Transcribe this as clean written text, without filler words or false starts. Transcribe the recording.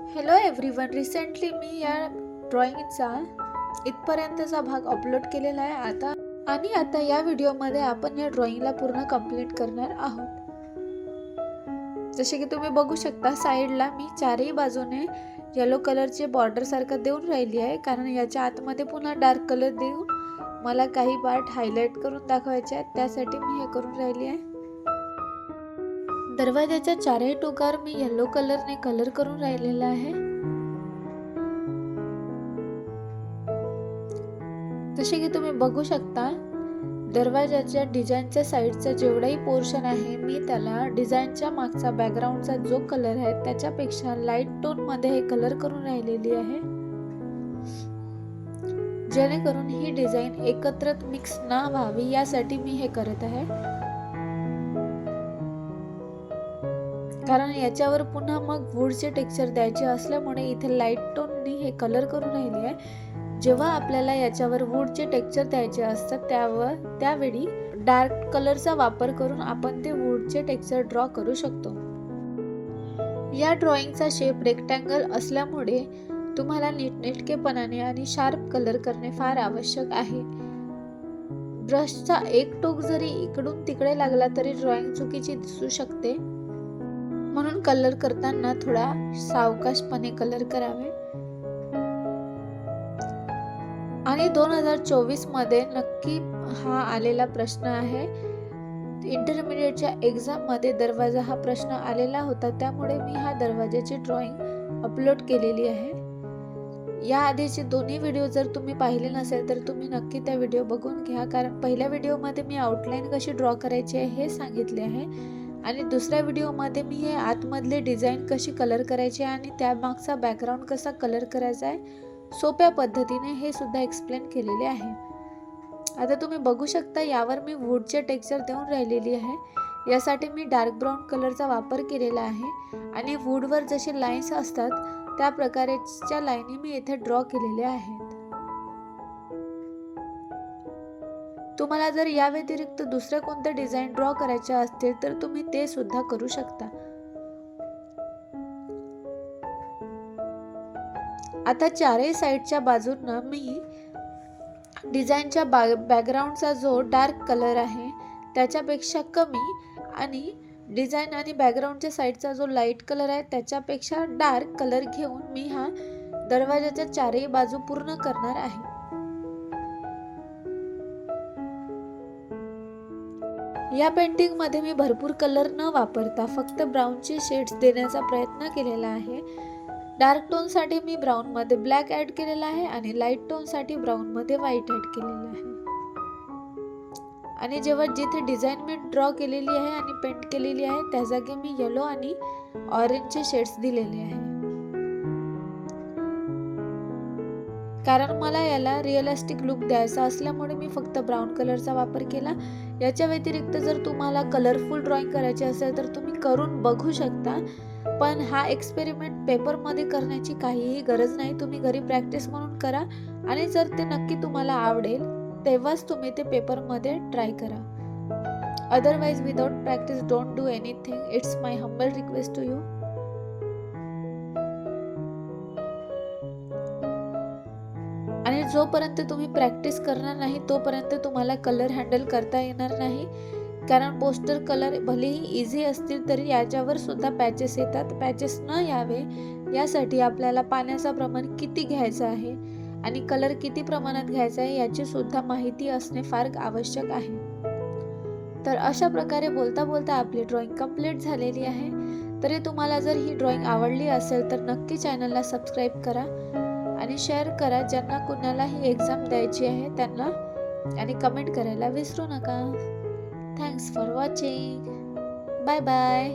Hello everyone, recently मी या ड्रॉइंगचा इथपर्यंतचा भाग upload केलेला आहे आता या व्हिडिओमध्ये आपण या ड्रॉइंगला पूर्ण कंप्लीट करणार आहोत। जसे की तुम्ही बघू शकता, साईडला मी चारही बाजूने येलो कलरचे बॉर्डर सारखं देऊन राहिली आहे, कारण याच्या आतमध्ये पुन्हा डार्क कलर देऊन मला काही पार्ट हायलाइट करून दाखवायचे आहेत, त्यासाठी मी हे करून राहिली आहे। दरवाजाच्या चारही टोकावर मी येलो कलरने कलर करून राहिलेला आहे। जसे की तुम्ही बघू शकता, दरवाजाच्या डिझाईनच्या साइडचा जेवढाही पोर्शन आहे, मी त्याला डिझाईनच्या मागचा बॅकग्राऊंडचा जो कलर आहे त्याच्यापेक्षा लाईट टोन मध्ये हे कलर करून राहिलेली आहे, जेणेकरून ही डिझाईन एकत्र मिक्स ना व्हावी यासाठी मी हे करत आहे। कारण याच्यावर पुन्हा मग वूडचे टेक्स्चर द्यायचे असल्यामुळे इथे लाईट टोननी हे कलर करून राहिली आहे। जेव्हा आपल्याला याच्यावर वूडचे टेक्स्चर द्यायचे असतात त्यावेळी डार्क कलरचा वापर करून आपण ते वूडचे टेक्स्चर ड्रॉ करू शकतो। या ड्रॉइंगचा शेप रेक्टँगल असल्यामुळे तुम्हाला नीटनेटकेपणाने आणि शार्प कलर करणे फार आवश्यक आहे। ब्रशचा एक टोक जरी इकडून तिकडे लागला तरी ड्रॉइंग चुकीची दिसू शकते, म्हणून कलर करताना थोडा सावकाशपणे कलर करावे। आणि 2024 मध्ये नक्की हा आलेला प्रश्न आहे। इंटरमिडिएटच्या एक्झाम मध्ये दरवाजा हा प्रश्न आलेला होता, त्यामुळे मी हा दरवाजाची ड्रॉइंग अपलोड केलेली आहे। या आधीचे दोन्ही व्हिडिओ जर तुम्ही पाहिले नसेल तर तुम्ही नक्की त्या व्हिडिओ बघून घ्या, कारण पहिल्या व्हिडिओमध्ये मी आउटलाईन कशी ड्रॉ करायची आहे हे सांगितले आहे, आणि दुसऱ्या व्हिडिओमध्ये मी हे आतमधले डिझाईन कशी कलर करायची आणि त्या मागचा बॅकग्राऊंड कसा कलर करायचा आहे सोप्या पद्धतीने हे सुद्धा एक्सप्लेन केलेले आहे। आता तुम्ही बघू शकता, यावर मी वूडचे टेक्स्चर देऊन राहिलेली आहे। यासाठी मी डार्क ब्राऊन कलरचा वापर केलेला आहे आणि वूडवर जसे लाईन्स असतात त्या प्रकारच्या लाईनी मी इथे ड्रॉ केलेल्या आहेत। तुम्हाला जर या व्यतिरिक्त दुसरे कोणते डिझाईन ड्रॉ करायचे असतील तर तुम्ही ते सुद्धा करू शकता। आता चारही साइडच्या बाजूंना मी डिझाईनच्या बॅकग्राऊंडचा जो डार्क कलर आहे त्याच्यापेक्षा कमी आणि डिझाईन आणि बॅकग्राऊंडच्या साइडचा जो लाईट कलर आहे त्याच्यापेक्षा डार्क कलर घेऊन मी हा दरवाजाच्या चारही बाजू पूर्ण करणार आहे। या पेंटिंग मध्ये मी भरपूर कलर न वापरता फक्त ब्राऊनचे शेड्स देण्याचा प्रयत्न केलेला आहे। डार्क टोन साठी मी ब्राऊन मध्ये ब्लॅक ऍड केलेला आहे आणि लाईट टोन साठी ब्राऊन मध्ये व्हाईट ऍड केलेला आहे। आणि जेव्हा जिथे डिझाईन मी ड्रॉ केलेली आहे आणि पेंट केलेली आहे त्या जागी मी येलो आणि ऑरेंजचे शेड्स दिलेले आहे, कारण मला याला रिअलिस्टिक लुक द्यायचा असल्यामुळे मी फक्त ब्राऊन कलरचा वापर केला। याच्या व्यतिरिक्त जर तुम्हाला कलरफुल ड्रॉइंग करायची असेल तर तुम्ही करून बघू शकता, पण हा एक्सपेरिमेंट पेपरमध्ये करण्याची काहीही गरज नाही। तुम्ही घरी प्रॅक्टिस म्हणून करा आणि जर ते नक्की तुम्हाला आवडेल तेव्हाच तुम्ही ते पेपरमध्ये ट्राय करा। Otherwise without practice don't do anything, it's my humble request to you. आणि जोपर्यंत तुम्ही प्रॅक्टिस करणार नाही तोपर्यंत तुम्हाला कलर हँडल करता येणार नाही, कारण पोस्टर कलर भलेही इझी असतील तरी याच्यावर सुद्धा पॅचेस येतात। पॅचेस न यावे यासाठी आपल्याला पाण्याचा प्रमाण किती घ्यायचं आहे आणि कलर किती प्रमाणात घ्यायचा आहे याची सुद्धा माहिती असणे फार आवश्यक आहे। तर अशा प्रकारे बोलता बोलता आपली ड्रॉइंग कंप्लीट झालेली आहे। तरी तुम्हाला जर ही ड्रॉइंग आवडली असेल तर नक्की चॅनलला सबस्क्राईब करा आणि शेअर करा ज्यांना कुणाला ही एक्झाम द्यायची आहे त्यांना, आणि कमेंट करायला विसरू नका। Thanks for watching, bye bye.